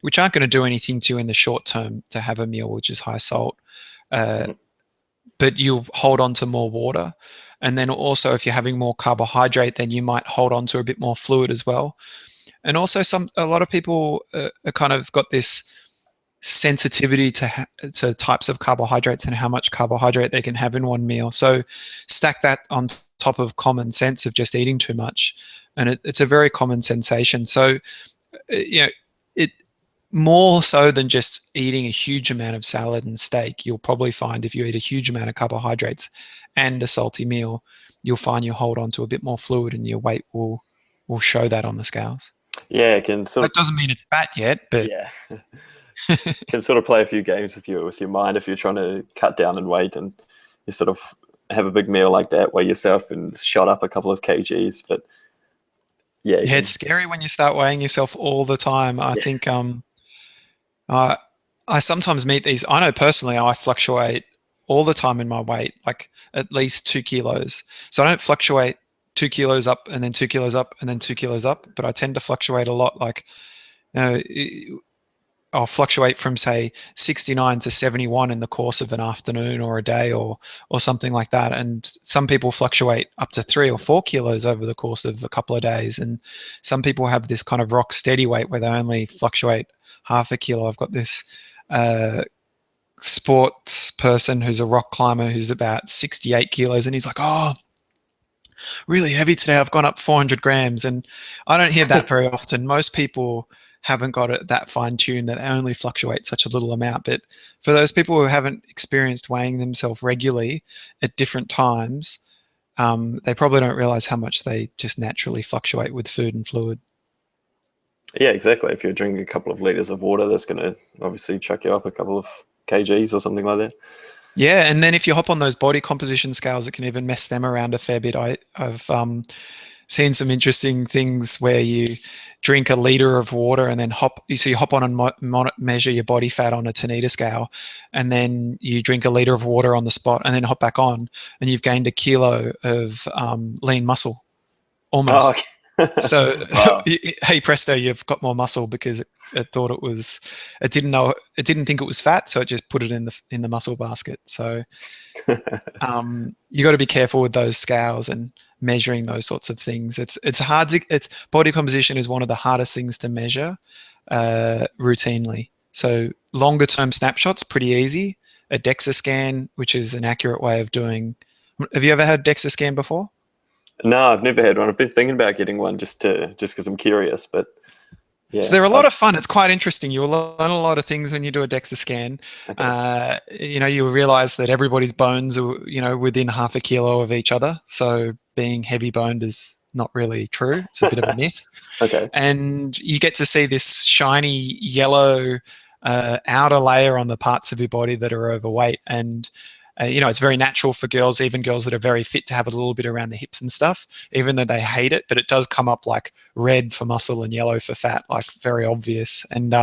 which aren't going to do anything to you in the short term to have a meal which is high salt, uh, Hmm. but you'll hold on to more water. And then also, if you're having more carbohydrate, then you might hold on to a bit more fluid as well. And also, a lot of people are kind of got this sensitivity to types of carbohydrates and how much carbohydrate they can have in one meal. So stack that on top of common sense of just eating too much, and it's a very common sensation. So it more so than just eating a huge amount of salad and steak, you'll probably find if you eat a huge amount of carbohydrates and a salty meal, you'll find you hold on to a bit more fluid and your weight will show that on the scales. Yeah, it can sort That of, doesn't mean it's fat yet, but yeah, can sort of play a few games with your mind if you're trying to cut down in weight and you sort of have a big meal like that, weigh yourself and shot up a couple of kgs. But yeah, you yeah, it's can, scary when you start weighing yourself all the time. I yeah, think I I sometimes meet these. I know personally, I fluctuate all the time in my weight, like at least 2 kilos. So I don't fluctuate 2 kilos up and then 2 kilos up and then 2 kilos up, but I tend to fluctuate a lot. Like, you know, I'll fluctuate from say 69 to 71 in the course of an afternoon or a day or something like that. And some people fluctuate up to 3 or 4 kilos over the course of a couple of days. And some people have this kind of rock steady weight where they only fluctuate half a kilo. I've got this uh, sports person who's a rock climber who's about 68 kilos, and he's like, "Oh, really heavy today. I've gone up 400 grams." And I don't hear that very often. Most people haven't got it that fine tuned that they only fluctuate such a little amount. But for those people who haven't experienced weighing themselves regularly at different times, they probably don't realize how much they just naturally fluctuate with food and fluid. yeah, exactly. If you're drinking a couple of liters of water, that's going to obviously chuck you up a couple of kgs or something like that. Yeah, and then if you hop on those body composition scales, it can even mess them around a fair bit. I've seen some interesting things where you drink a liter of water and then you hop on and measure your body fat on a Tanita scale, and then you drink a liter of water on the spot and then hop back on, and you've gained a kilo of lean muscle Oh, almost. okay. So, Wow. hey presto, you've got more muscle because it thought it didn't know, it didn't think it was fat, so it just put it in the muscle basket. So, you got to be careful with those scales and measuring those sorts of things. It's hard to, it's body composition is one of the hardest things to measure routinely. So, longer term snapshots pretty easy. A DEXA scan, which is an accurate way of doing. Have you ever had a DEXA scan before? No, I've never had one. I've been thinking about getting one just because I'm curious, but So yeah, they're a lot of fun. It's quite interesting. You'll learn a lot of things when you do a DEXA scan. okay. You'll realize that everybody's bones are, within half a kilo of each other. So being heavy boned is not really true. It's a bit of a myth. Okay. And you get to see this shiny yellow outer layer on the parts of your body that are overweight. And it's very natural for girls, even girls that are very fit, to have a little bit around the hips and stuff, even though they hate it. But it does come up like red for muscle and yellow for fat, like very obvious. And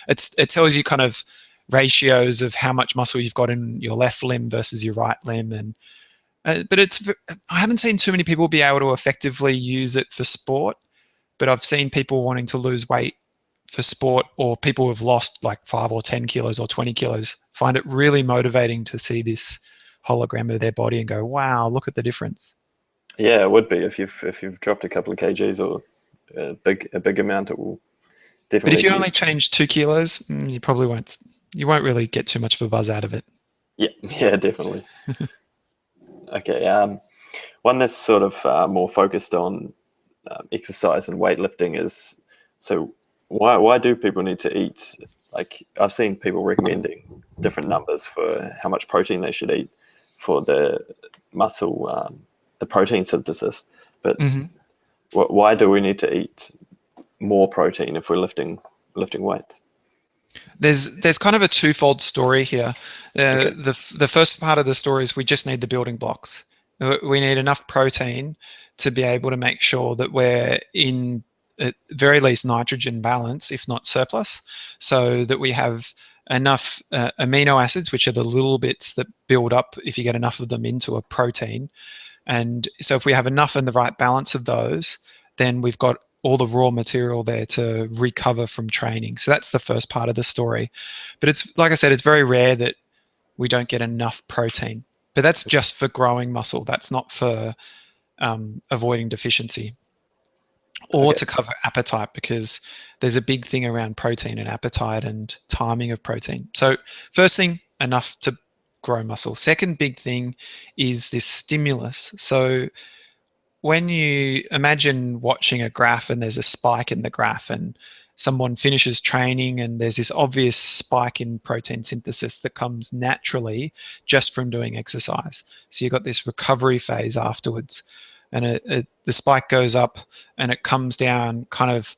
it tells you kind of ratios of how much muscle you've got in your left limb versus your right limb. And but I haven't seen too many people be able to effectively use it for sport. But I've seen people wanting to lose weight for sport, or people who've lost like 5 or 10 kilos or 20 kilos find it really motivating to see this hologram of their body and go, wow, look at the difference. Yeah, it would be if you've dropped a couple of kgs or a big amount. It will But if definitely you be. only change 2 kilos, you won't really get too much of a buzz out of it. Yeah, yeah, definitely. Okay. One that's sort of more focused on exercise and weightlifting is, so why do people need to eat? Like I've seen people recommending different numbers for how much protein they should eat for the muscle, the protein synthesis. But Mm-hmm. why do we need to eat more protein if we're lifting weights? There's kind of a twofold story here. Okay. The first part of the story is we just need the building blocks. We need enough protein to be able to make sure that we're in at very least nitrogen balance, if not surplus, so that we have enough amino acids, which are the little bits that build up if you get enough of them into a protein. And so if we have enough in the right balance of those, then we've got all the raw material there to recover from training. So that's the first part of the story. But it's like I said, it's very rare that we don't get enough protein. But that's just for growing muscle. That's not for avoiding deficiency or Okay. to cover appetite, because there's a big thing around protein and appetite and timing of protein. So first thing, enough to grow muscle. Second big thing is this stimulus. So when you imagine watching a graph and there's a spike in the graph and someone finishes training and there's this obvious spike in protein synthesis that comes naturally just from doing exercise. So you've got this recovery phase afterwards, and the spike goes up and it comes down kind of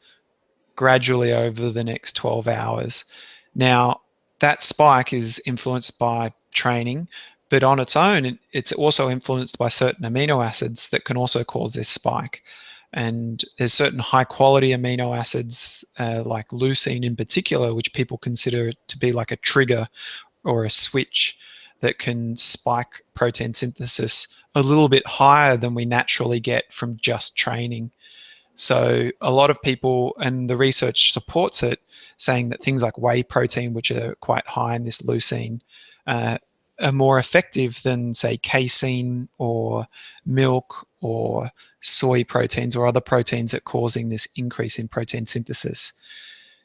gradually over the next 12 hours. Now, that spike is influenced by training, but on its own, it's also influenced by certain amino acids that can also cause this spike. And there's certain high quality amino acids, like leucine in particular, which people consider to be like a trigger or a switch that can spike protein synthesis a little bit higher than we naturally get from just training. So a lot of people, and the research supports it, saying that things like whey protein, which are quite high in this leucine, are more effective than, say, casein or milk or soy proteins or other proteins that are causing this increase in protein synthesis.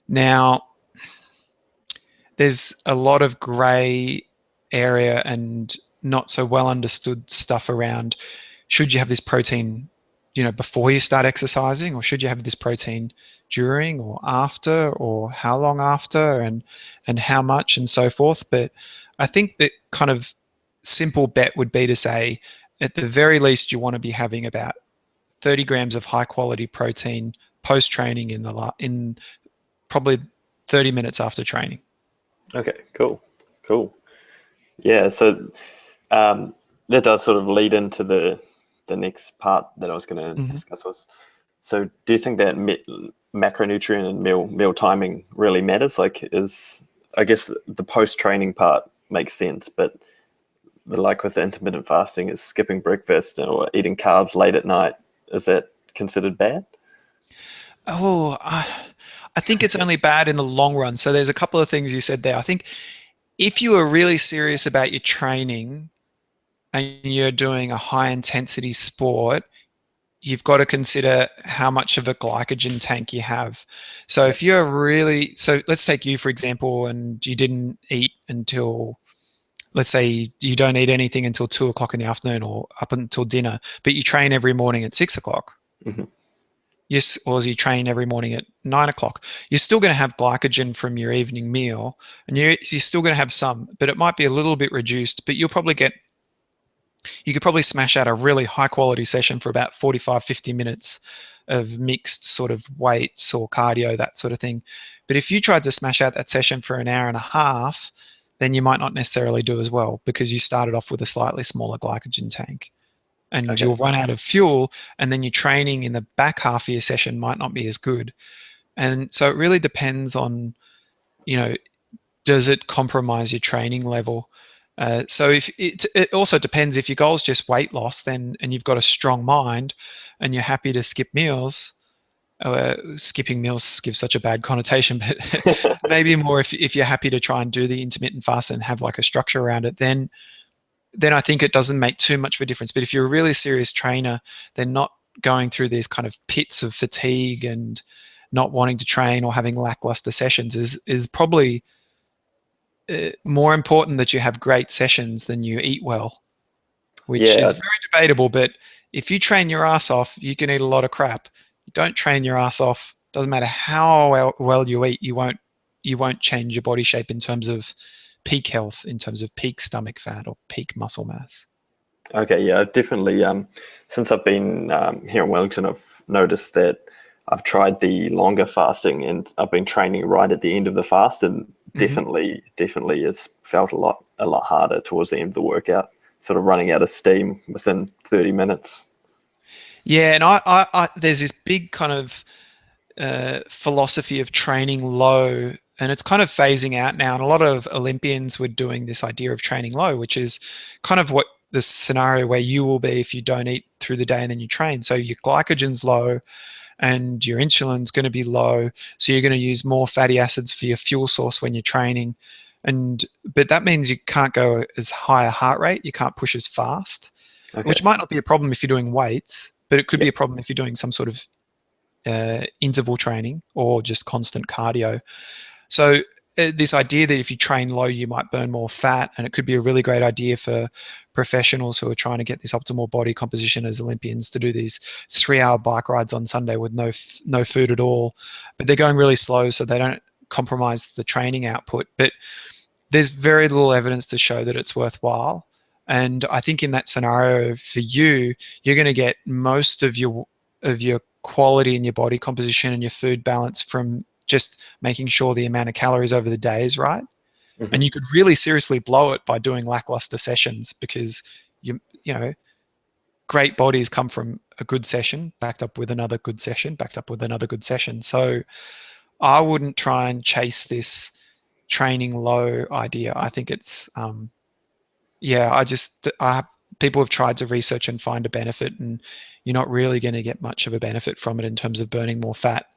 Now, there's a lot of grey area and not so well understood stuff around, should you have this protein, before you start exercising, or should you have this protein during or after, or how long after, and how much, and so forth. But I think that kind of simple bet would be to say, at the very least, you want to be having about 30 grams of high quality protein post training in probably 30 minutes after training. Okay. Cool. Yeah. So that does sort of lead into the next part that I was going to discuss was. So, do you think that macronutrient and meal timing really matters? Like, I guess the post training part makes sense, but like with the intermittent fasting, is skipping breakfast or eating carbs late at night, is that considered bad? Oh, I think it's only bad in the long run. So there's a couple of things you said there. I think if you are really serious about your training and you're doing a high intensity sport, you've got to consider how much of a glycogen tank you have. So if you're really, so let's take you, for example, and you didn't eat until, let's say you don't eat anything until 2 o'clock in the afternoon or up until dinner, but you train every morning at 6 o'clock. Mm-hmm. Yes, or you train every morning at 9 o'clock. You're still going to have glycogen from your evening meal, and you're still going to have some, but it might be a little bit reduced, but you could probably smash out a really high quality session for about 45, 50 minutes of mixed sort of weights or cardio, that sort of thing. But if you tried to smash out that session for an hour and a half, then you might not necessarily do as well, because you started off with a slightly smaller glycogen tank. And Okay. you'll run out of fuel, and then your training in the back half of your session might not be as good. And so it really depends on, does it compromise your training level? So if it also depends, if your goal is just weight loss, then, and you've got a strong mind and you're happy to skip meals. Skipping meals gives such a bad connotation, but maybe more if you're happy to try and do the intermittent fast and have like a structure around it, then I think it doesn't make too much of a difference. But if you're a really serious trainer, then not going through these kind of pits of fatigue and not wanting to train or having lackluster sessions is probably more important, that you have great sessions than you eat well, which Yeah. is very debatable. But if you train your ass off, you can eat a lot of crap. You don't train your ass off, doesn't matter how well you eat, you won't change your body shape in terms of peak health, in terms of peak stomach fat or peak muscle mass. Okay, yeah, definitely. Since I've been here in Wellington, I've noticed that I've tried the longer fasting, and I've been training right at the end of the fast, and Mm-hmm. definitely, it's felt a lot harder towards the end of the workout. Sort of running out of steam within 30 minutes. Yeah, and there's this big kind of philosophy of training low, and it's kind of phasing out now. And a lot of Olympians were doing this idea of training low, which is kind of what the scenario where you will be if you don't eat through the day and then you train. So your glycogen's low and your insulin's going to be low. So you're going to use more fatty acids for your fuel source when you're training. But that means you can't go as high a heart rate. You can't push as fast, which Okay. might not be a problem if you're doing weights, but it could Yeah. be a problem if you're doing some sort of interval training or just constant cardio. So this idea that if you train low, you might burn more fat, and it could be a really great idea for professionals who are trying to get this optimal body composition as Olympians to do these 3-hour bike rides on Sunday with no food at all, but they're going really slow so they don't compromise the training output. But there's very little evidence to show that it's worthwhile. And I think in that scenario for you, you're going to get most of your quality in your body composition and your food balance from just making sure the amount of calories over the day is right. Hmm. And you could really seriously blow it by doing lackluster sessions, because you know great bodies come from a good session backed up with another good session backed up with another good session. So I wouldn't try and chase this training low idea. I think it's yeah, people have tried to research and find a benefit, and you're not really going to get much of a benefit from it in terms of burning more fat.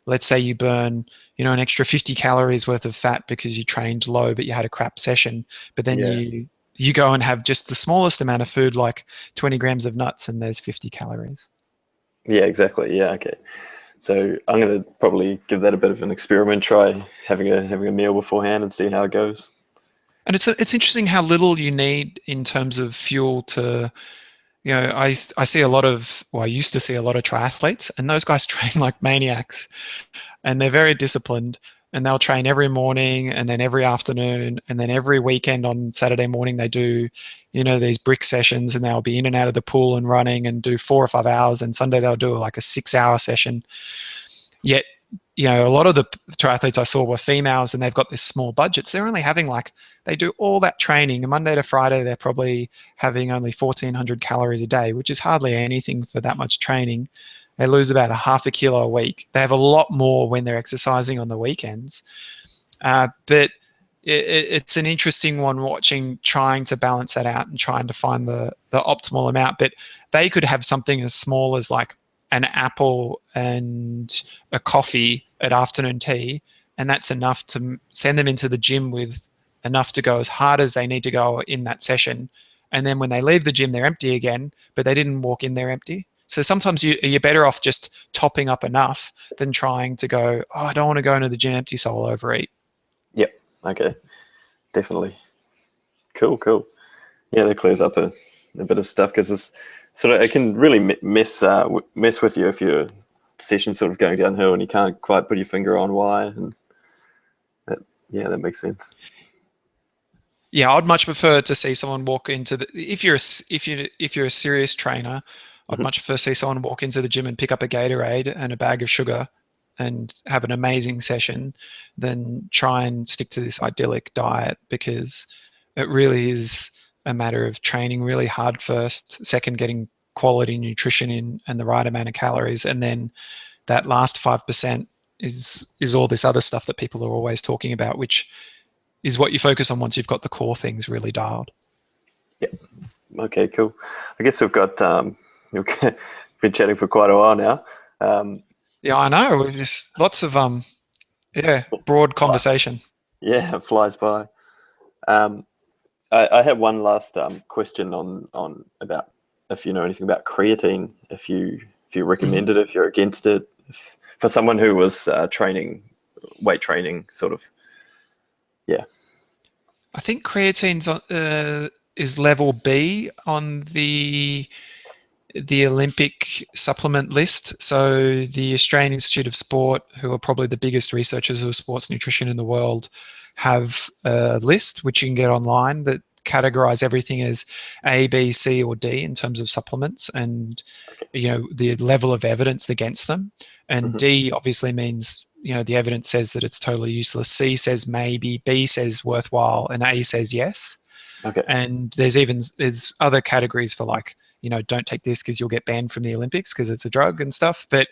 Let's say you burn, an extra 50 calories worth of fat because you trained low, but you had a crap session. But then Yeah. you go and have just the smallest amount of food, like 20 grams of nuts, and there's 50 calories. Yeah, exactly. Yeah, okay. So I'm going to probably give that a bit of an experiment, try having a meal beforehand and see how it goes. And it's interesting how little you need in terms of fuel to, I see a lot of, well, I used to see a lot of triathletes, and those guys train like maniacs, and they're very disciplined, and they'll train every morning and then every afternoon and then every weekend. On Saturday morning they do these brick sessions, and they'll be in and out of the pool and running and do 4 or 5 hours, and Sunday they'll do like a 6-hour session. Yet a lot of the triathletes I saw were females, and they've got this small budgets. They're only having they do all that training, and Monday to Friday they're probably having only 1,400 calories a day, which is hardly anything for that much training. They lose about a half a kilo a week. They have a lot more when they're exercising on the weekends. But it's an interesting one, trying to balance that out and trying to find the optimal amount. But they could have something as small as like an apple and a coffee at afternoon tea, and that's enough to send them into the gym with enough to go as hard as they need to go in that session. And then when they leave the gym, they're empty again, but they didn't walk in there empty. So sometimes you're better off just topping up enough than trying to go, oh, I don't want to go into the gym empty, so I'll overeat. Yep. Okay. Definitely. Cool. Cool. Yeah, that clears up a bit of stuff, because it's it can really mess with you if your session's sort of going downhill and you can't quite put your finger on why. And yeah, that makes sense. Yeah, I'd much prefer to see someone walk into the if you're a serious trainer, I'd Mhm. much prefer to see someone walk into the gym and pick up a Gatorade and a bag of sugar and have an amazing session than try and stick to this idyllic diet, because it really is a matter of training really hard first, second getting quality nutrition in and the right amount of calories, and then that last 5% is all this other stuff that people are always talking about, which is what you focus on once you've got the core things really dialed. Yeah. Okay. Cool. I guess we've got we've been chatting for quite a while now. Yeah, I know. We've just lots of broad conversation. Yeah, it flies by. Um, I have one last question on about if you know anything about creatine, if you recommend it, if you're against it, for someone who was weight training, sort of. Yeah. I think creatine's is level B on the the Olympic supplement list. So the Australian Institute of Sport, who are probably the biggest researchers of sports nutrition in the world, have a list which you can get online that categorize everything as A, B, C, or D in terms of supplements, and the level of evidence against them. And D obviously means the evidence says that it's totally useless. C says maybe, B says worthwhile, and A says yes. Okay. And there's other categories for like, don't take this because you'll get banned from the Olympics because it's a drug and stuff. But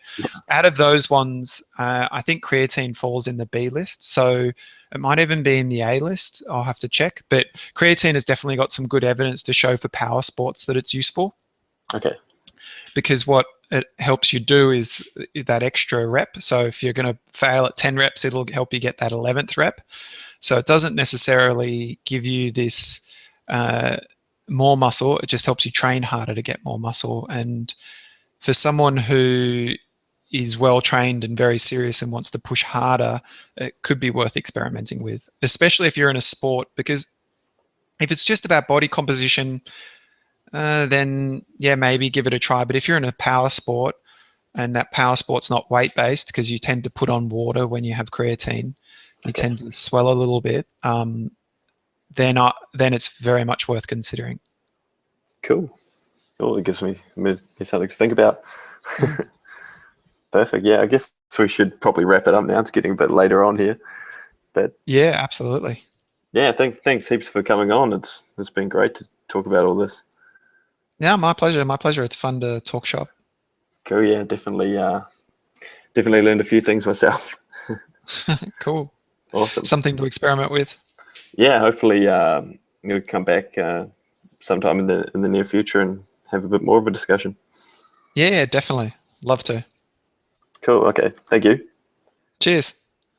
out of those ones, I think creatine falls in the B list. So it might even be in the A list. I'll have to check. But creatine has definitely got some good evidence to show for power sports that it's useful. Okay. Because what it helps you do is that extra rep. So if you're going to fail at 10 reps, it'll help you get that 11th rep. So it doesn't necessarily give you this more muscle. It just helps you train harder to get more muscle. And for someone who is well trained and very serious and wants to push harder, it could be worth experimenting with, especially if you're in a sport, because if it's just about body composition, then yeah, maybe give it a try. But if you're in a power sport and that power sport's not weight based, because you tend to put on water when you have creatine, you tend to swell a little bit, then it's very much worth considering. Cool. It gives me something to think about. Perfect. Yeah, I guess we should probably wrap it up now. It's getting a bit later on here. But yeah, absolutely. Yeah, thanks heaps for coming on. It's been great to talk about all this. Yeah, my pleasure. My pleasure. It's fun to talk shop. Cool. Yeah, definitely learned a few things myself. Cool. Awesome. Something to experiment with. Yeah, hopefully you'll come back sometime in the near future and have a bit more of a discussion. Yeah, definitely. Love to. Cool. Okay. Thank you. Cheers.